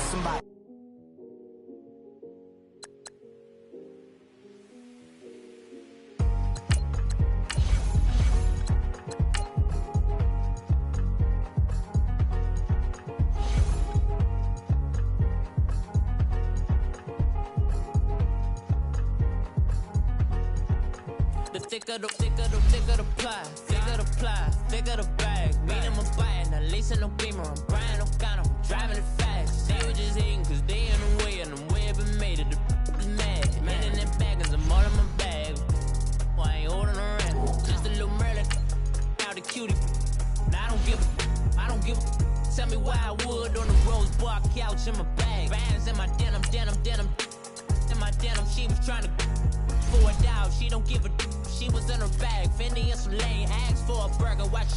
somebody. The thicker the pie, thicker the bag. Meet them a buying, at least in no beamer. I'm Brian O'Connor, I'm driving it fast. They were just hating cause they in the way, and the way I've been made it. The mad, man in them baggins, I'm all in my bag. Well, I ain't holding around, just a little Merlin. Now the cutie, now I don't give a. Tell me why I would on the rose bar couch in my bag. Bands in my denim. In my denim, she was trying to pour it out, she don't give a. She was in her bag, Fendi and some lane. Asked for a burger, watch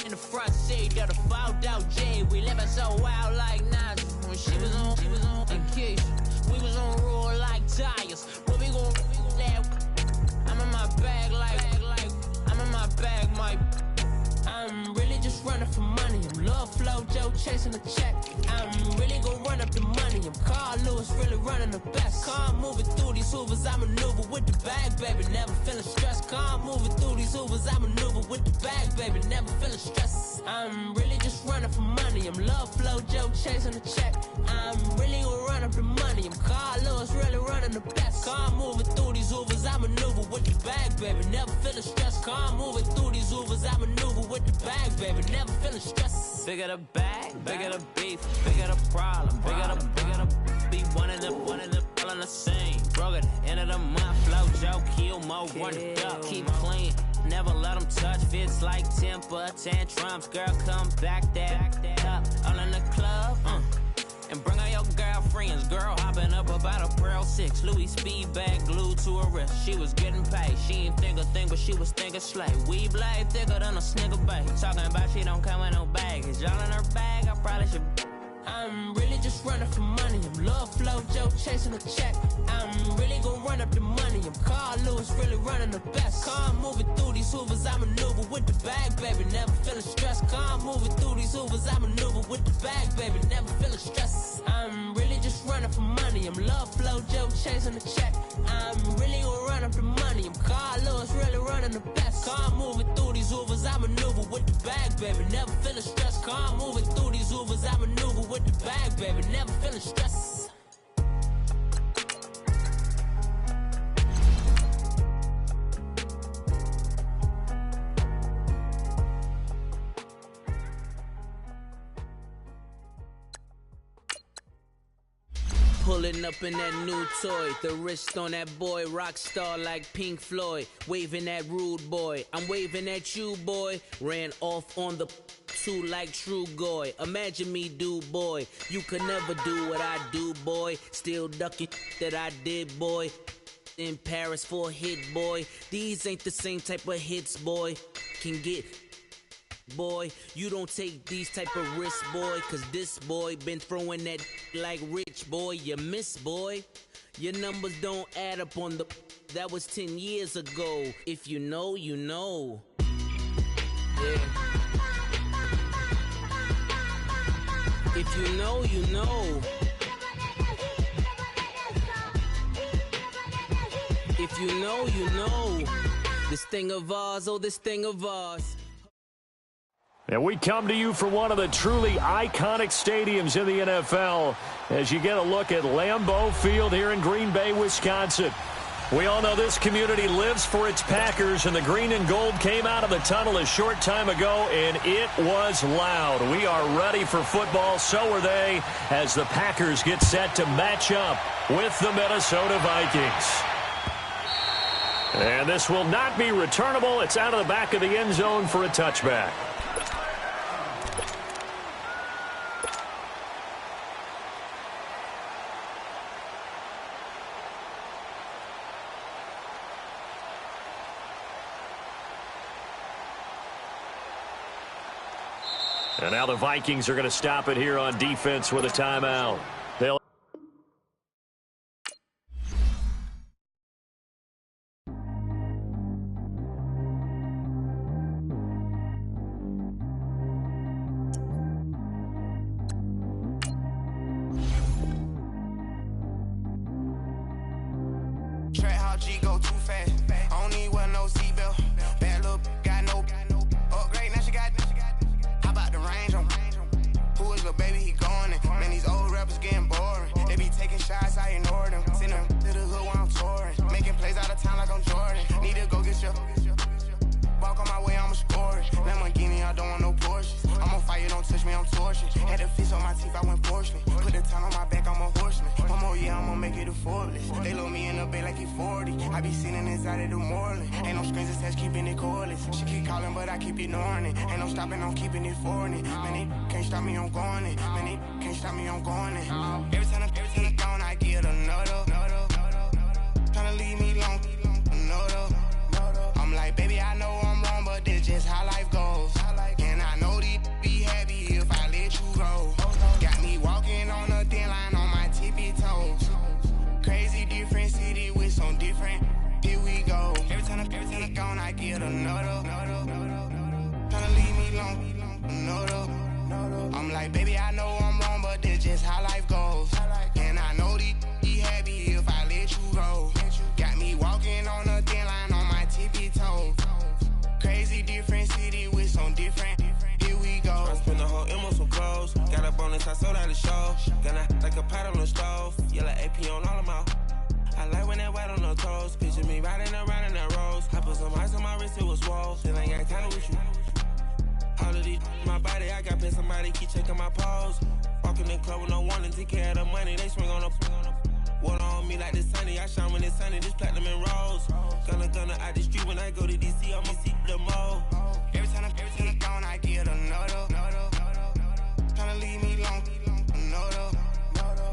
in the front seat of the fouled out J. We living so wild like Nas. When she was on vacation, we was on roll like tires. Where we gon' I'm in my bag like I'm in my bag, my. I'm really just running for money. I'm Love Flow Joe chasing the check. I'm really gon' run up the money. I'm Carl Lewis, really running the best. Car moving through these Hoovers, I maneuver with the bag, baby. Never feeling stressed. Car moving through these Hoovers, I maneuver with the bag, baby. Never feeling stressed. I'm really just running for money. I'm Love Flow Joe chasing the check. I'm really gon' run up the money. I'm Carl Lewis, really running the best. Car moving through these Hoovers, I maneuver with the bag, baby. Never feeling stressed. Car moving through these Hoovers, I maneuver with the bag, baby. Never feeling stressed. Bigger the bag, bigger the beef, bigger the problem, bigger the be one of them all in the same. Broke at the end of the month, flow Joe, kill mo, run it up, keep clean. Never let them touch, fits like temper tantrums. Girl, come back that up, all in the club, and bring all your girlfriends. Girl hopping up about a Pearl 6 Louis speed bag glued to her wrist. She was getting paid, she ain't think a thing, but she was thinking slay. We blade thicker than a snicker bag. Talking about she don't come with no baggage. Y'all in her bag, I probably should. I'm really just running for money. I'm Love Flow Joe chasing a check. I'm really gon' run up the money. I'm Carl Lewis, really running the best. Car moving through these Hoovers, I maneuver with the bag, baby. Never feeling stressed. Car moving through these Hoovers, I maneuver with the bag, baby. Never feeling stressed. I'm really just running for money. I'm Love Flow Joe chasing the check. I'm really gon' run up the money. I'm Carl Lewis, really running the best. Car moving through these Hoovers, I maneuver with the bag, baby. Never feeling stressed. Car moving through these Hoovers, I maneuver with the bag, baby. Never feeling stressed. Pulling up in that new toy, the wrist on that boy, rock star like Pink Floyd, waving at rude boy, I'm waving at you boy, ran off on the two like True Goy, imagine me do boy, you could never do what I do boy, still ducking that I did boy, in Paris for a hit boy, these ain't the same type of hits boy, can get boy, you don't take these type of risks, boy, cause this boy been throwing that like rich boy, you miss boy, your numbers don't add up on the, that was 10 years ago, if you know, you know, yeah, if you know, you know, if you know, you know, this thing of ours, oh this thing of ours. And we come to you from one of the truly iconic stadiums in the NFL as you get a look at Lambeau Field here in Green Bay, Wisconsin. We all know this community lives for its Packers, and the green and gold came out of the tunnel a short time ago, and it was loud. We are ready for football, so are they, as the Packers get set to match up with the Minnesota Vikings. And this will not be returnable. It's out of the back of the end zone for a touchback. And now the Vikings are going to stop it here on defense with a timeout. They'll make it affordable. They load me in the bed like he 40. I be sitting inside of the Moreland. Ain't no strings attached, keeping it cordless. She keep calling, but I keep ignoring it. Ain't no stopping, I'm keeping it for it. Man, they can't stop me, I'm going it. Man, they can't stop me, I'm going it. Every time I'm gone, I get another. Tryna leave me alone, another. I'm like, baby, I know I'm wrong, but this just how life goes. And I know these be happy if I let you go. Got me walking on a thin line on my tippy toes. Crazy different city with some different. Here we go. Every time I'm gone, I get another. Tryna leave me alone, another. I'm like, baby, I know I'm wrong, but this just how life goes. And I know these be happy if I let you go. Got me walking on a thin line on my tippy toes. Crazy different city with some different. Here we go. I spent the whole M on some clothes. Got a bonus, I sold out the show. Gonna like a pot on the stove. Yellow AP on all of my. I like when that white on the toes. Picture me riding around in that rose. I put some ice on my wrist, it was swole. Still ain't got time with you. All of these, my body, I got pay somebody keep checking my pose. Walking in the club with no warning, take care of the money. They swing on the water on me like the sunny. I shine when it's sunny, this platinum and rose. Gonna out the street when I go to DC, I'ma see the mo. Every time I'm gone, I get another. Tryna leave me alone, another.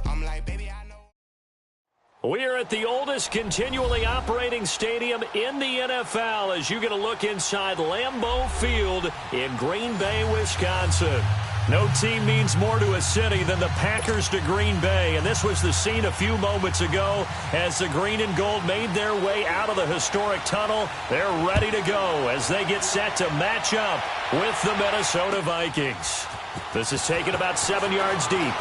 I'm like, baby, I know. We are at the oldest continually operating stadium in the NFL as you get a look inside Lambeau Field in Green Bay, Wisconsin. No team means more to a city than the Packers to Green Bay, and this was the scene a few moments ago as the green and gold made their way out of the historic tunnel. They're ready to go as they get set to match up with the Minnesota Vikings. This is taken about 7 yards deep.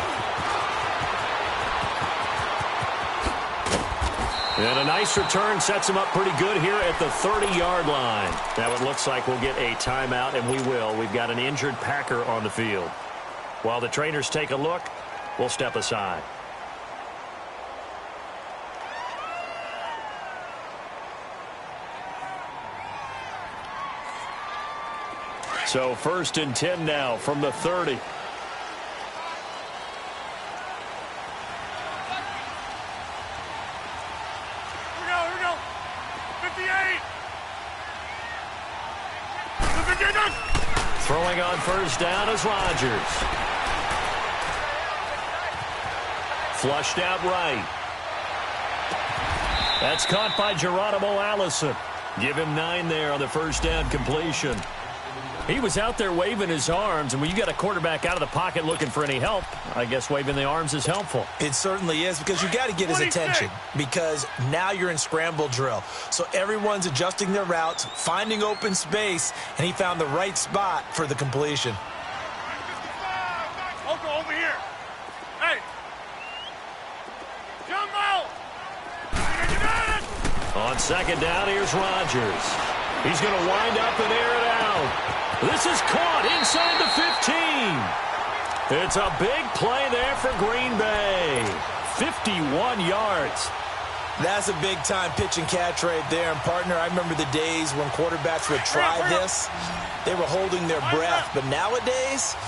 And a nice return sets him up pretty good here at the 30-yard line. Now it looks like we'll get a timeout, and we will. We've got an injured Packer on the field. While the trainers take a look, we'll step aside. So 1st and 10 now from the 30. Throwing on 1st down is Rodgers. Flushed out right. That's caught by Geronimo Allison. Give him 9 there on the 1st down completion. He was out there waving his arms, and when you got a quarterback out of the pocket looking for any help, I guess waving the arms is helpful. It certainly is, because you got to get his attention, because now you're in scramble drill. So everyone's adjusting their routes, finding open space, and he found the right spot for the completion. Over here. Hey. Jump out. On 2nd down, here's Rodgers. He's going to wind up and air it out. This is caught inside the 15. It's a big play there for Green Bay. 51 yards. That's a big-time pitch and catch right there. And, partner, I remember the days when quarterbacks would try this. They were holding their breath. But nowadays,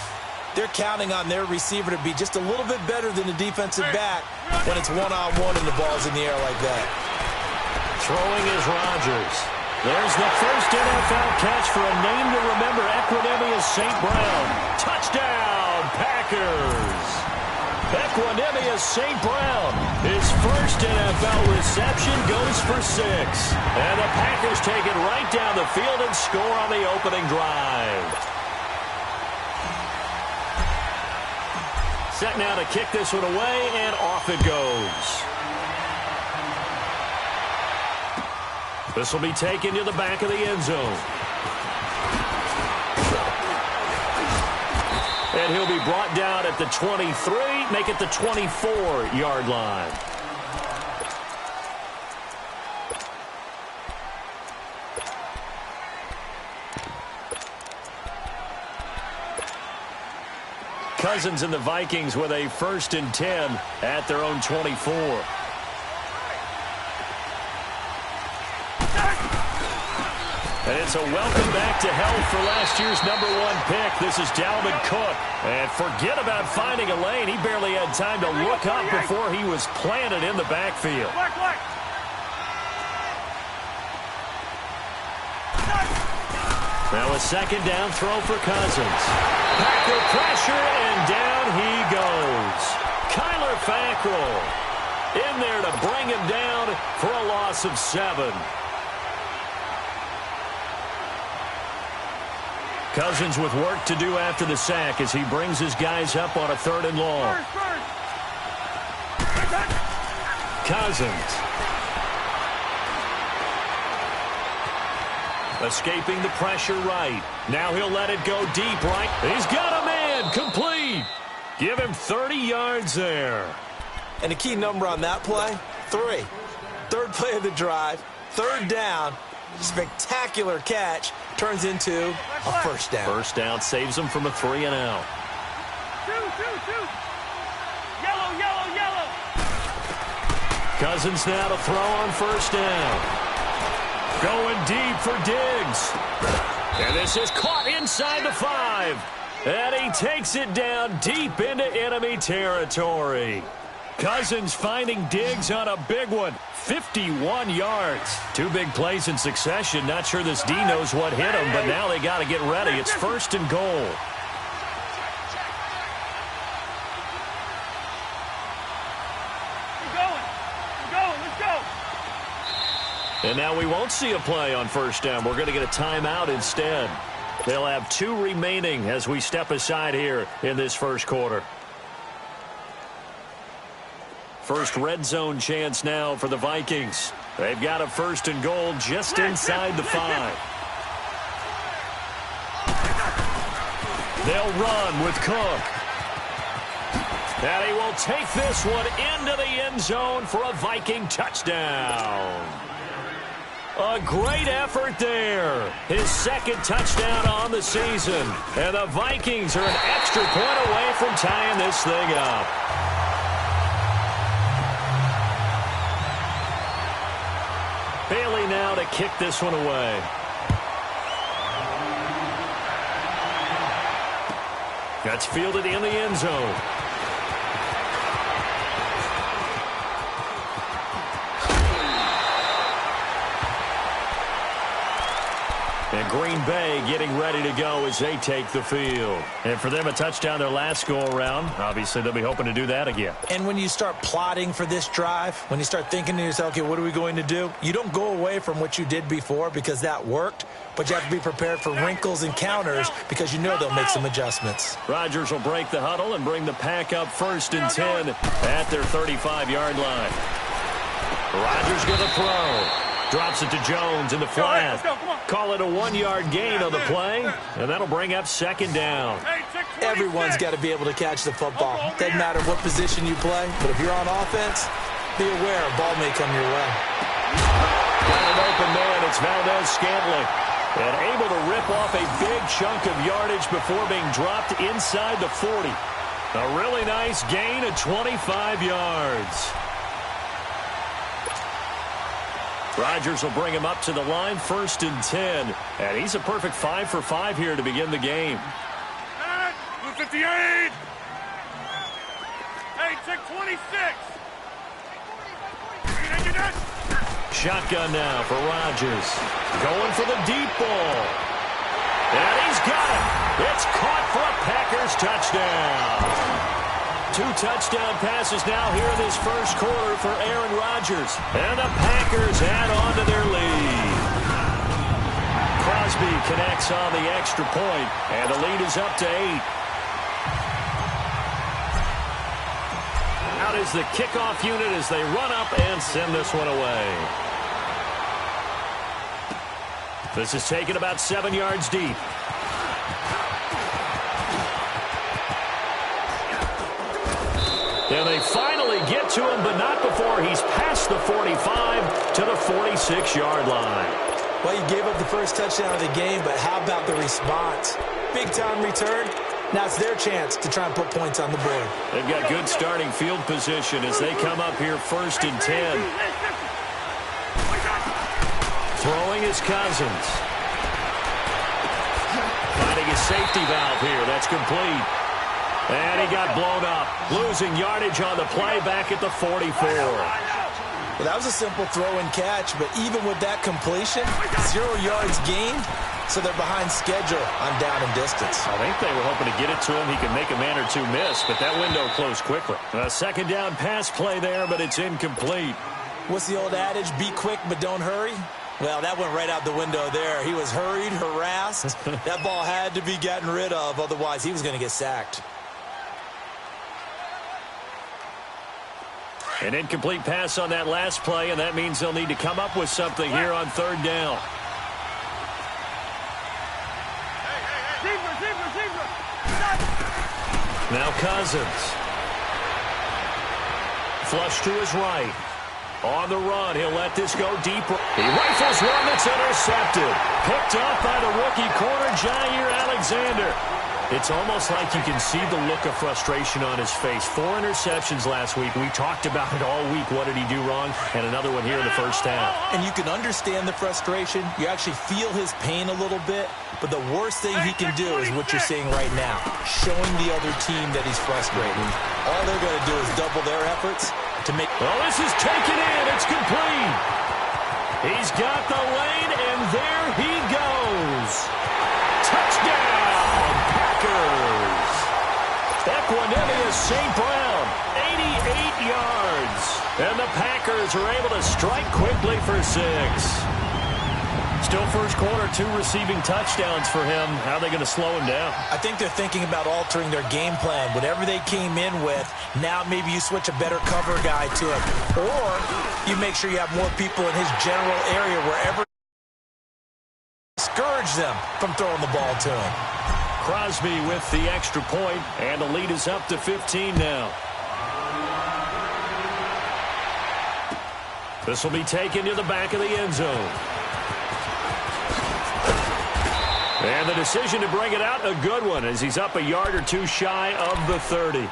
they're counting on their receiver to be just a little bit better than the defensive back when it's one-on-one and the ball's in the air like that. Throwing is Rodgers. There's the first NFL catch for a name to remember, Equanimeous St. Brown. Touchdown, Packers. Equanimeous St. Brown, his first NFL reception, goes for 6. And the Packers take it right down the field and score on the opening drive. Set now to kick this one away, and off it goes. This will be taken to the back of the end zone. And he'll be brought down at the 23, make it the 24-yard line. Cousins and the Vikings with a 1st and 10 at their own 24. And it's a welcome back to health for last year's #1 pick. This is Dalvin Cook. And forget about finding a lane. He barely had time to look up before he was planted in the backfield. Now a second down throw for Cousins. Packer pressure, and down he goes. Kyler Fackrell in there to bring him down for a loss of 7. Cousins with work to do after the sack as he brings his guys up on a 3rd and long. Cousins. Escaping the pressure right. Now he'll let it go deep right. He's got a man. Complete. Give him 30 yards there. And a key number on that play, 3. 3rd play of the drive, 3rd down. Spectacular catch turns into a first down. First down saves him from a 3 and out. Yellow. Cousins now to throw on first down. Going deep for Diggs. And this is caught inside the 5. And he takes it down deep into enemy territory. Cousins finding Diggs on a big one. 51 yards. 2 big plays in succession. Not sure this D knows what hit him, but now they got to get ready. It's 1st and goal. Let's go. And now we won't see a play on first down. We're going to get a timeout instead. They'll have 2 remaining as we step aside here in this first quarter. First red zone chance now for the Vikings. They've got a 1st and goal just inside the 5. They'll run with Cook. And he will take this one into the end zone for a Viking touchdown. A great effort there. His 2nd touchdown on the season. And the Vikings are an extra point away from tying this thing up. Bailey now to kick this one away. That's fielded in the end zone. And Green Bay getting ready to go as they take the field. And for them, a touchdown their last go-around. Obviously, they'll be hoping to do that again. And when you start plotting for this drive, when you start thinking to yourself, okay, what are we going to do? You don't go away from what you did before because that worked, but you have to be prepared for wrinkles and counters because you know they'll make some adjustments. Rodgers will break the huddle and bring the pack up 1st and 10 at their 35-yard line. Rodgers going to throw. Drops it to Jones in the flat. Call it a 1-yard gain on the play, and that'll bring up 2nd down. Everyone's got to be able to catch the football. Doesn't matter what position you play, but if you're on offense, be aware a ball may come your way. Got an open man. It's Valdez-Scantling. And able to rip off a big chunk of yardage before being dropped inside the 40. A really nice gain of 25 yards. Rodgers will bring him up to the line, 1st and 10. And he's a perfect 5 for 5 here to begin the game. 58. Hey, check 26. Shotgun now for Rodgers. Going for the deep ball. And he's got it. It's caught for a Packers touchdown. 2 touchdown passes now here in this first quarter for Aaron Rodgers. And the Packers add on to their lead. Crosby connects on the extra point, and the lead is up to 8. Out is the kickoff unit as they run up and send this one away. This is taken about 7 yards deep. And they finally get to him, but not before he's past the 45 to the 46-yard line. Well, you gave up the first touchdown of the game, but how about the response? Big-time return. Now it's their chance to try and put points on the board. They've got good starting field position as they come up here 1st and 10. Throwing is Cousins. Finding his safety valve here. That's complete. And he got blown up. Losing yardage on the play back at the 44. Well, that was a simple throw and catch, but even with that completion, 0 yards gained, so they're behind schedule on down and distance. I think they were hoping to get it to him. He could make a man or two miss, but that window closed quickly. A second down pass play there, but it's incomplete. What's the old adage? Be quick, but don't hurry. Well, that went right out the window there. He was hurried, harassed. That ball had to be gotten rid of, otherwise he was going to get sacked. An incomplete pass on that last play, and that means they'll need to come up with something here on third down. Now Cousins. Flush to his right. On the run, he'll let this go deeper. He rifles one that's intercepted. Picked up by the rookie corner, Jair Alexander. It's almost like you can see the look of frustration on his face. 4 interceptions last week. We talked about it all week. What did he do wrong? And another one here in the first half. And you can understand the frustration. You actually feel his pain a little bit. But the worst thing he can do is what you're seeing right now, showing the other team that he's frustrated. All they're going to do is double their efforts to make... Well, this is taken in. It's complete. He's got the lane, and there he goes. Touchdown, Packers. Equanimeous St. Brown, 88 yards. And the Packers are able to strike quickly for 6. Still first quarter, 2 receiving touchdowns for him. How are they going to slow him down? I think they're thinking about altering their game plan. Whatever they came in with, now maybe you switch a better cover guy to him. Or you make sure you have more people in his general area wherever discourage them from throwing the ball to him. Crosby with the extra point, and the lead is up to 15 now. This will be taken to the back of the end zone. And the decision to bring it out, a good one, as he's up a yard or 2 shy of the 30.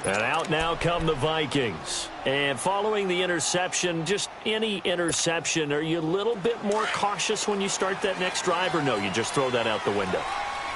And out now come the Vikings. And following the interception, just any interception, are you a little bit more cautious when you start that next drive, or no, you just throw that out the window?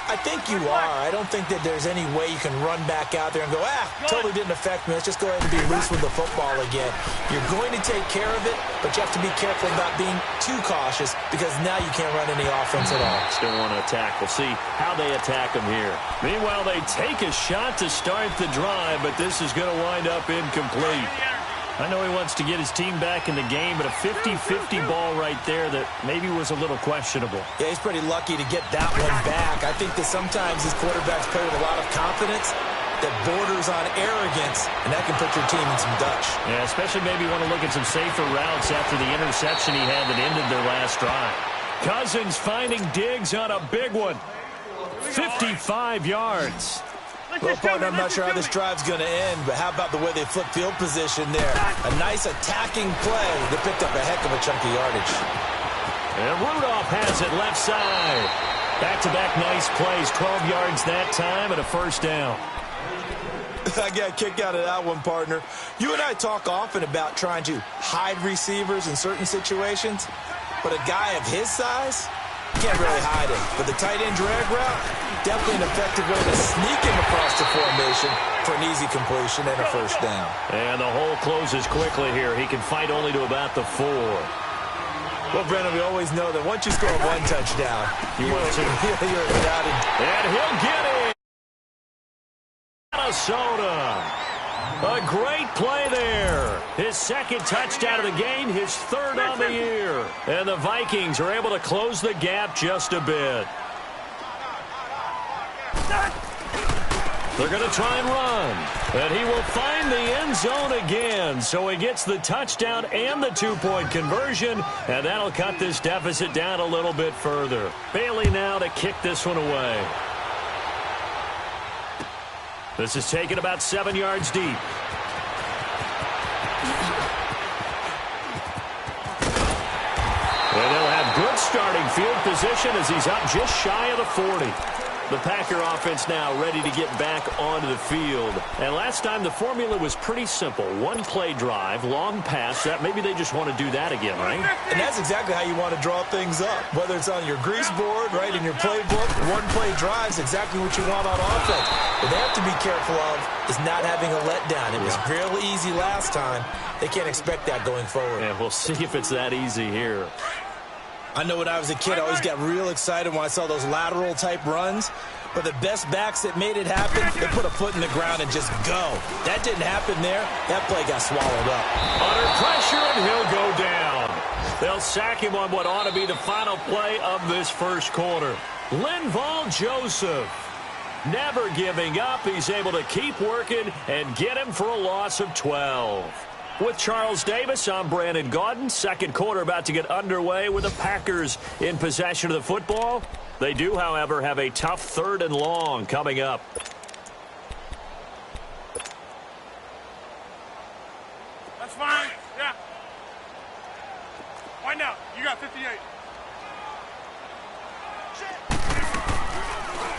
I think you are. I don't think that there's any way you can run back out there and go, totally didn't affect me. Let's just go ahead and be loose with the football again. You're going to take care of it, but you have to be careful about being too cautious because now you can't run any offense at all. Still want to attack. We'll see how they attack him here. Meanwhile, they take a shot to start the drive, but this is going to wind up incomplete. I know he wants to get his team back in the game, but a 50-50 ball right there that maybe was a little questionable. Yeah, he's pretty lucky to get that one back. I think that sometimes these quarterbacks play with a lot of confidence that borders on arrogance, and that can put your team in some Dutch. Yeah, especially maybe want to look at some safer routes after the interception he had that ended their last drive. Cousins finding Diggs on a big one. 55 yards. Well, partner, I'm not sure how this drive's going to end, but how about the way they flip field position there? A nice attacking play that picked up a heck of a chunk of yardage. And Rudolph has it left side. Back-to-back nice plays, 12 yards that time and a first down. I got a kick out of that one, partner. You and I talk often about trying to hide receivers in certain situations, but a guy of his size can't really hide it. But the tight end drag route, definitely an effective way to sneak him across the formation for an easy completion and a first down. And the hole closes quickly here. He can fight only to about the 4. Well, Brennan, we always know that once you score 1 touchdown, you're without it. And he'll get it. Minnesota. A great play there. His second touchdown of the game, his 3rd on the year. And the Vikings are able to close the gap just a bit. They're going to try and run. And he will find the end zone again. So he gets the touchdown and the 2-point conversion. And that'll cut this deficit down a little bit further. Bailey now to kick this one away. This is taken about 7 yards deep. And they'll have good starting field position as he's up just shy of the 40. The Packer offense now ready to get back onto the field. And last time the formula was pretty simple. One play drive, long pass. That maybe they just want to do that again, right? And that's exactly how you want to draw things up. Whether it's on your grease board, right, in your playbook, one play drive is exactly what you want on offense. What they have to be careful of is not having a letdown. It was real easy last time. They can't expect that going forward. And we'll see if it's that easy here. I know when I was a kid, I always got real excited when I saw those lateral-type runs. But the best backs that made it happen, they put a foot in the ground and just go. That didn't happen there. That play got swallowed up. Under pressure, and he'll go down. They'll sack him on what ought to be the final play of this first quarter. Linval Joseph, never giving up. He's able to keep working and get him for a loss of 12. With Charles Davis, I'm Brandon Gaudin. Second quarter about to get underway with the Packers in possession of the football. They do, however, have a tough 3rd and long coming up. That's fine. Yeah. Wind out. You got 58.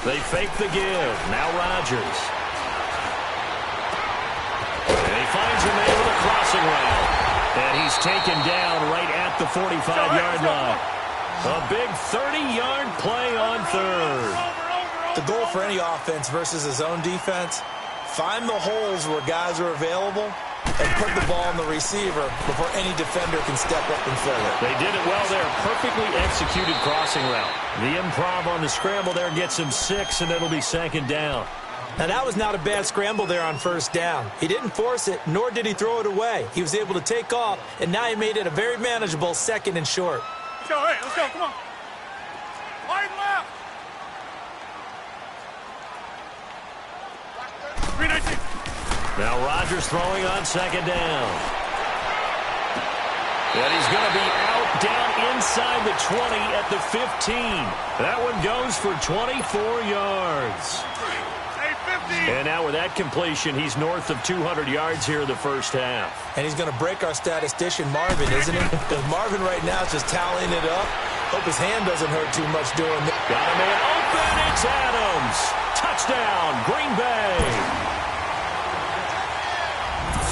They fake the give. Now Rodgers. And he finds him there with a crossing route. And he's taken down right at the 45-yard line. A big 30-yard play on 3rd. The goal for any offense versus his own defense, find the holes where guys are available and put the ball on the receiver before any defender can step up and fill it. They did it well there. Perfectly executed crossing route. The improv on the scramble there gets him 6, and it'll be 2nd down. Now, that was not a bad scramble there on 1st down. He didn't force it, nor did he throw it away. He was able to take off, and now he made it a very manageable 2nd and short. Let's go, hey, let's go, come on. Wide left. 319. Now Rodgers throwing on 2nd down. And he's going to be out down inside the 20 at the 15. That one goes for 24 yards. And now with that completion, he's north of 200 yards here in the first half. And he's going to break our statistician Marvin, isn't he? Because Marvin right now is just tallying it up. Hope his hand doesn't hurt too much doing this. Got a man open. It's Adams. Touchdown, Green Bay.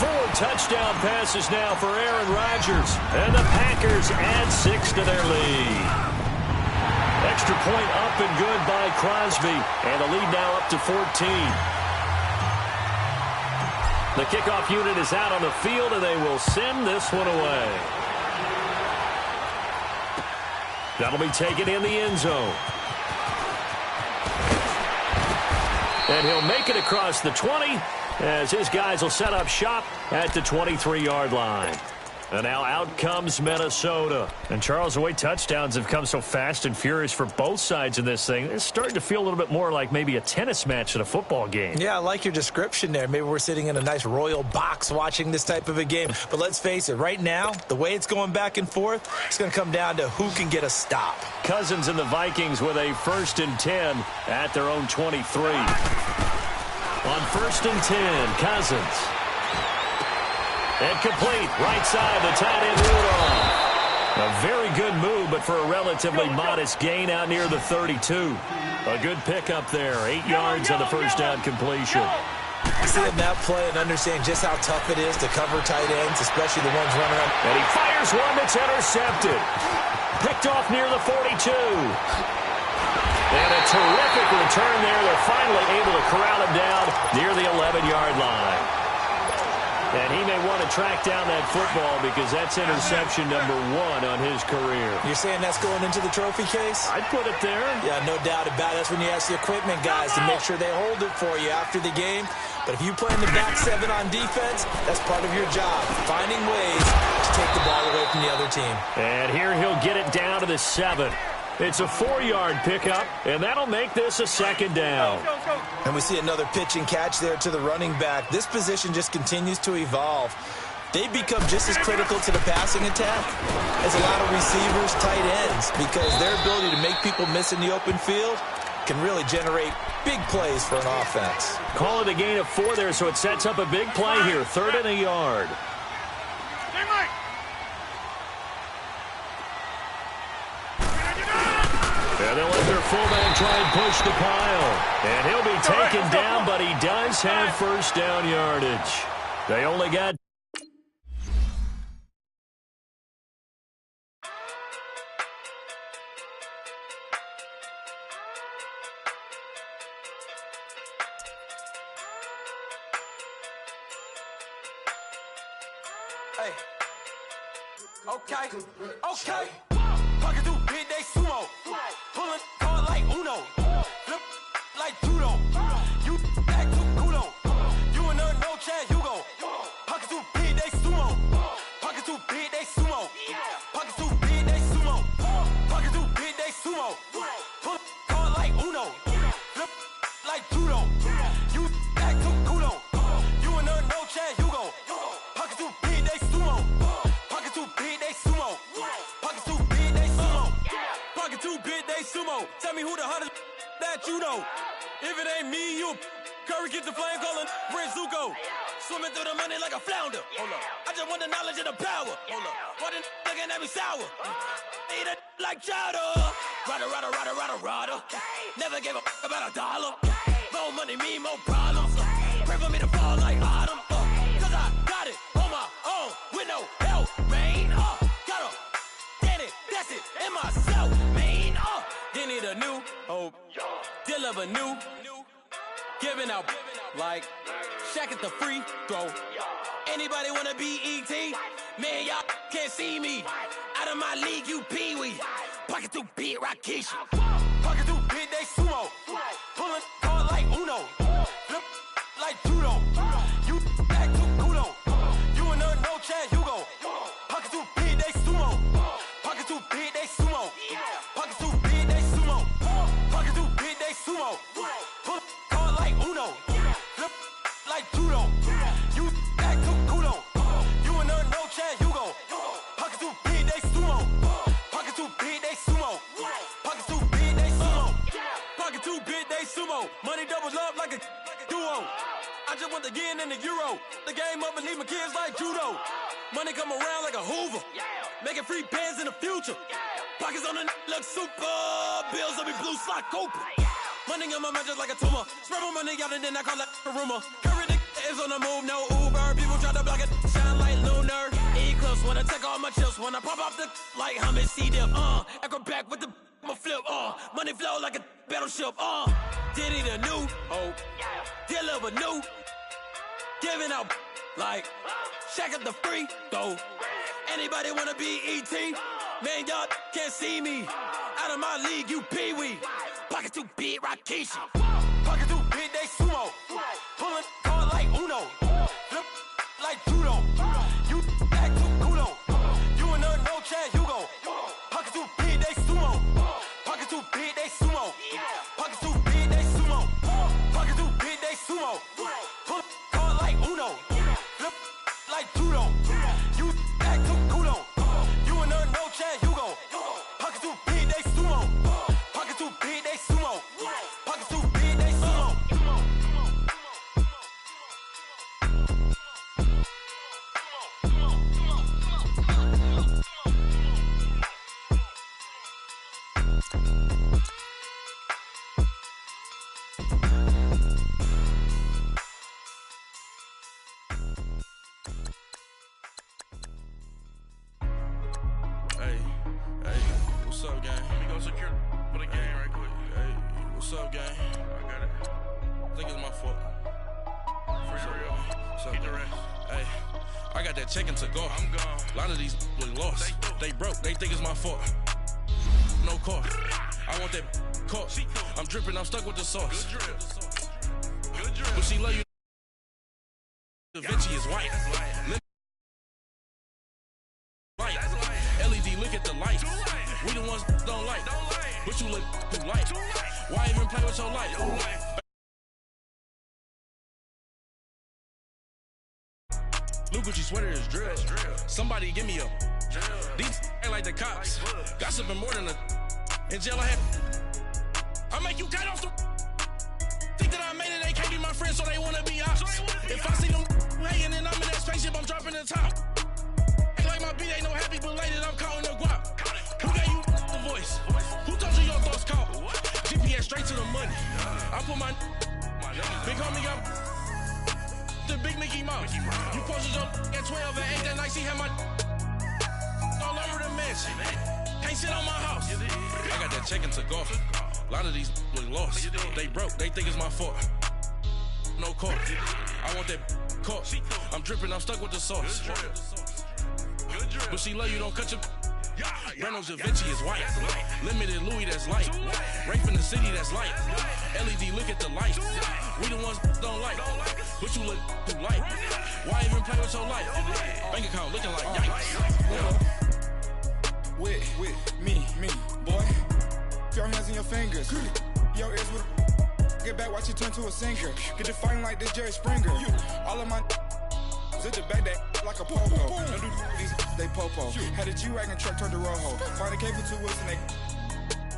4 touchdown passes now for Aaron Rodgers. And the Packers add 6 to their lead. Extra point up and good by Crosby. And the lead now up to 14. The kickoff unit is out on the field, and they will send this one away. That'll be taken in the end zone. And he'll make it across the 20 as his guys will set up shop at the 23-yard line. And now out comes Minnesota. And Charles, the way touchdowns have come so fast and furious for both sides in this thing, it's starting to feel a little bit more like maybe a tennis match than a football game. Yeah, I like your description there. Maybe we're sitting in a nice royal box watching this type of a game. But let's face it, right now, the way it's going back and forth, it's going to come down to who can get a stop. Cousins and the Vikings with a 1st and 10 at their own 23. On 1st and 10, Cousins. And complete, right side, the tight end Rudolph. A very good move, but for a relatively modest gain out near the 32. A good pickup there, 8 yards on the 1st down completion. Seeing that play and understanding just how tough it is to cover tight ends, especially the ones running around. And he fires one that's intercepted. Picked off near the 42. And a terrific return there. They're finally able to corral him down near the 11-yard line. And he may want to track down that football because that's interception number 1 on his career. You're saying that's going into the trophy case? I'd put it there. Yeah, no doubt about it. That's when you ask the equipment guys to make sure they hold it for you after the game. But if you play in the back 7 on defense, that's part of your job, finding ways to take the ball away from the other team. And here he'll get it down to the 7. It's a 4-yard pickup, and that'll make this a 2nd down. And we see another pitch and catch there to the running back. This position just continues to evolve. They become just as critical to the passing attack as a lot of receivers, tight ends, because their ability to make people miss in the open field can really generate big plays for an offense. Call it a gain of 4 there, so it sets up a big play here, 3rd and a yard. And they'll let their fullback try and push the pile. And he'll be taken down, but he does have first down yardage. They only got... Hey. Okay. Pocket through big day sumo. Pulling hard like Uno. Flip like judo. You act too kudo. You and her no chance, you go. Pocket through big day sumo. Pocket through big day sumo. Pocket through big day sumo. Pocket through big day sumo. Pull hard like Uno. Flip like judo. You act too kudo. You and her no chance, you go. Pocket through big day sumo. Pocket too big, they sumo. Pocket too big, they sumo. Pocket too big, they sumo. Tell me who the hottest that you know. If it ain't me, you. Curry get the flame calling Prince Zuko. Swimming through the money like a flounder. Hold up. I just want the knowledge and the power. Hold up. Why the looking at me sour? Eat it like chowder. Rada. Never gave a about $1. More money, me, more problems. Pray for me to fall like autumn. Cause I got it on my own with no help, man. Gotta get it, that's it, in myself, man. They need a new hope, deal of a new, giving out like Shaq at the free throw. Anybody wanna be E.T.? Man, y'all can't see me. Out of my league, you pee-wee. Pocket too big, Rakishi. Pocket too big, they sumo. Pulling hard like Uno. Flip like judo. You act too kudo. You and her no chance, you go. Pocket too big, they sumo. Pocket too big, they sumo. Pocket too big, they sumo. Pocket too big, they sumo. Pull hard like Uno. Flip like judo. You act too kudo. You and her no chance, you go. Pocket too big, they sumo. Pocket too big, they sumo. Pocket too big, they sumo. Pocket too big, they sumo. Money doubles up like a duo. I just want the yen and the euro. The game up and leave my kids like judo. Money come around like a Hoover. Making free bands in the future. Pockets on the look super. Bills on me blue slot Cooper. Money on my mind just like a tumor. Spread my money out and then I call that a rumor. Curry the is on the move, no Uber. People try to block it, shine like lunar. Eclipse when I take all my chips. When I pop off the like hummus C-dip. Acrobat with the flip. Money flow like a battleship. Diddy the new hope. Deliver new. Giving out like Shaq at the free throw. Anybody wanna be E.T.? Man, y'all can't see me. Out of my league, you pee-wee. Pocket too big, Rakishi. Pocket too big, they sumo. Pulling hard like Uno. Flip like judo. You act too kudo. You and her no chance, you go. Pocket too big, they sumo. Pocket too big, they sumo. Pocket too big, they sumo. Pocket too big, they sumo. Pull hard like Uno. Flip like judo. You act too kudo. You and her no chance, you go. Pocket too big, they sumo. Pocket too big, they sumo. Pocket too big, they sumo. What's up, gang? Let me go secure for the game right quick. Hey, what's up, gang? I got it. I think it's my fault. For real. What's up, the rest. Hey, I got that chicken to go. I'm gone. A lot of these look lost. They broke. They think it's my fault. No car. I want that car. I'm dripping. I'm stuck with the sauce. Good drip. Good drip. But she love you. Da Vinci is white. LED, look at the light. We the ones don't like. But you look too light. Why even play with your light? Blue Gucci sweater is drill. Somebody give me a. These ain't like the cops. Gossiping more than a. In jail I had. I make you cut off the. Think that I made it, they can't be my friends, so they wanna be ops. If I see them hating and I'm in that spaceship, I'm dropping the top. Ain't like my beat ain't no happy belated, I'm counting the guap. Who gave you the voice? Who told you your thoughts come? with my big homie got the big Mickey Mouse. You posted your at 12 and 8 that night, she had my all over the mansion. Can't sit on my house. I got that check-in to go. A lot of these look lost. They broke, they think it's my fault. No court. I want that court. I'm dripping, I'm stuck with the sauce. But she love you, don't cut your. Reynolds Da Vinci is white. Limited Louis, that's light. Rape in the city, that's light. LED, look at the lights. We the ones don't like. But you look too light. Why even play with your life? Bank account looking like yikes. With me, boy. Your hands in your fingers. Your ears with get back, watch you turn to a singer. Get to fighting like this Jerry Springer. All of my zip the back that like a popo. Don't do these, they popo. Had a G-Wagon truck turned to Rojo. Find a K for 2 wheels and they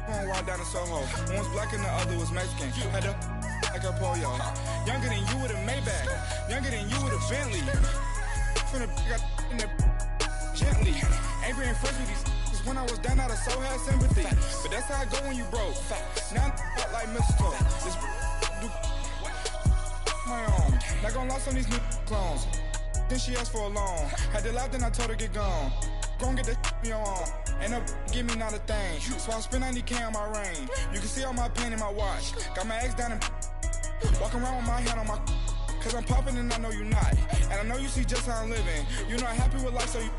going wild down in Soho. One was black and the other was Mexican. Had a like a pollo. Younger than you with a Maybach. Younger than you with a Bentley. From the got in the gently. Angry and friends with these. When I was down, I so had sympathy. But that's how I go when you broke. Now I'm like mistletoe. This do my own. Not gonna lost on these new clones. Then she asked for a loan. Had to laugh, then I told her get gone. Gon' get that me on. Ain't no give me not a thing. So I spend 90K on my range. You can see all my pain in my watch. Got my ex down and walking around with my hand on my. Cause I'm popping and I know you not. And I know you see just how I'm living. You're not happy with life, so you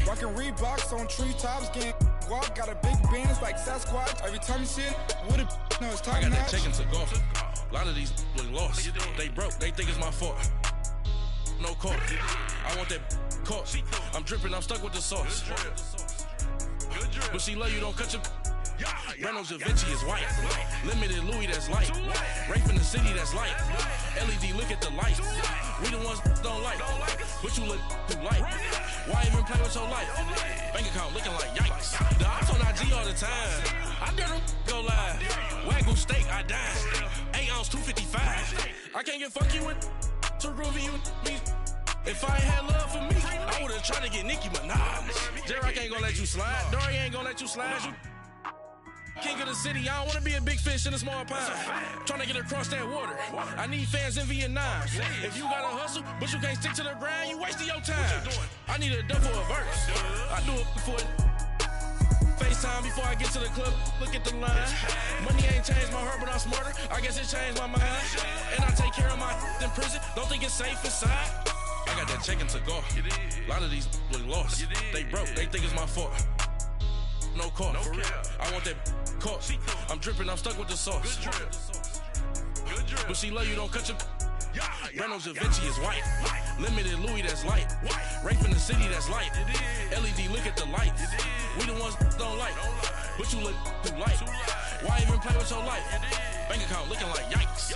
rockin' Reeboks on treetops, getting walk. Got a big bands like Sasquatch. Every time you see it, with a no, it's time. I got that check-in to go. A lot of these look lost. They broke, they think it's my fault. No court. I want that court. I'm dripping, I'm stuck with the sauce. But she love you, don't cut your. Reynolds Da Vinci is white. Limited Louis, that's light. Rape in the city, that's light. LED, look at the lights. We the ones don't like. But you look too light. Why even play with your life? Bank account looking like yikes. The ops on IG all the time. I dare them go live. Wagyu steak, I dine. 8 ounce, 255. I can't get fuck you with to groovy you me. If I ain't had love for me, I would've tried to get Nicki Minaj. J-Rock ain't gonna let you slide. Dory ain't gonna let you slide. You king of the city, I don't wanna be a big fish in a small pond. Tryna get across that water. I need fans in Vietnam. If you gotta hustle, but you can't stick to the grind, you wasting your time. I need a duffel of verse. I do it before FaceTime before I get to the club. Look at the line. Money ain't changed my heart, but I'm smarter. I guess it changed my mind. And I take care of my in prison. Don't think it's safe inside. I got that check-in to go. A lot of these look lost. They broke, they think it's my fault. No court. I want that court. I'm dripping, I'm stuck with the sauce. But she love you, don't cut your. Reynolds Da Vinci is white. Limited Louis, that's light. Rape in the city, that's light. LED, look at the lights. We the ones don't like. But you look too light. Why even play with your life? Bank account looking like yikes.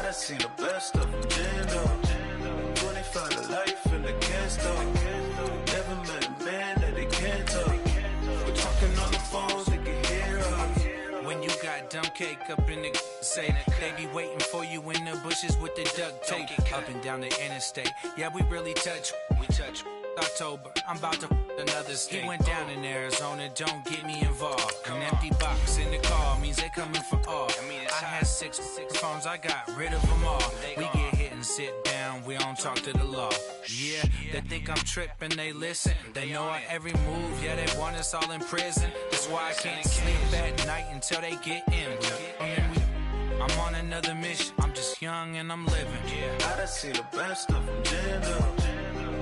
I seen the best of them, Jando. 25 to life in the can't stop. Never met a man that they can't talk. We're talking on the phones, they can hear us. When you got dumb cake up in the say, they be waiting for you in the bushes with the duct tape. Up and down the interstate, yeah, we really touch. We touch. October, I'm about to another state. He went down in Arizona, don't get me involved. An empty box in the car means they coming for all. I had six phones, I got rid of them all. We get hit and sit down, we don't talk to the law. Yeah, they think I'm tripping, they listen. They know our every move, yeah, they want us all in prison. That's why I can't sleep at night until they get in. I'm on another mission, I'm just young and I'm living. I done seen the best of them, Jando.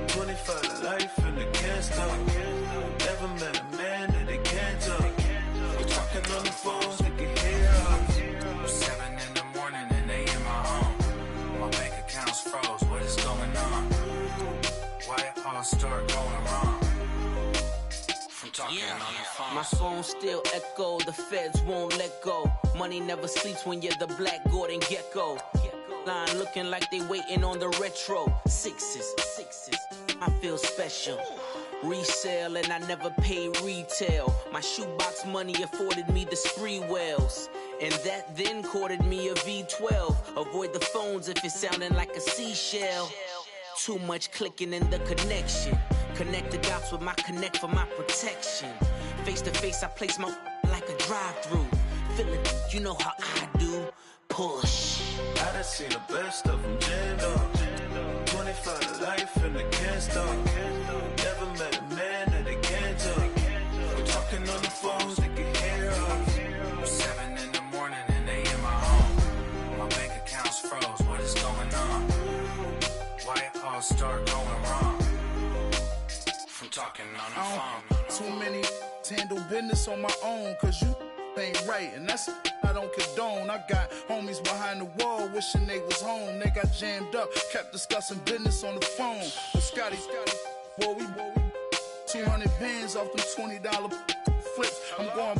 25 to life and they can't stop. Never met a man that they can't talk. We're talking on the phones, they can hear us. 7 in the morning and they in my home. My bank account's froze, what is going on? Why it all start going wrong? phone still echo, the feds won't let go. Money never sleeps when you're the Black Gordon Gecko. Line looking like they waiting on the retro. Sixes, I feel special. Resale and I never pay retail. My shoebox money afforded me the spree wells. And that then courted me a V12. Avoid the phones if it's sounding like a seashell. Too much clicking in the connection. Connect the dots with my connect for my protection. Face to face, I place my like a drive-through. Feeling, you know how I do. Push. I done seen the best of them jammed up. 25 to life in the can't stop. Never met a man that they can't talk. We're talking on the phones, they can hear us. 7 in the morning and they in my home. My bank account's froze, what is going on? Why it all start going wrong? From talking on the phone. Too many handle business on my own, cause you ain't right, and that's I don't condone. I got homies behind the wall wishing they was home. They got jammed up, kept discussing business on the phone. But Scotty, boy, we 200 bands off them $20 flips. I'm going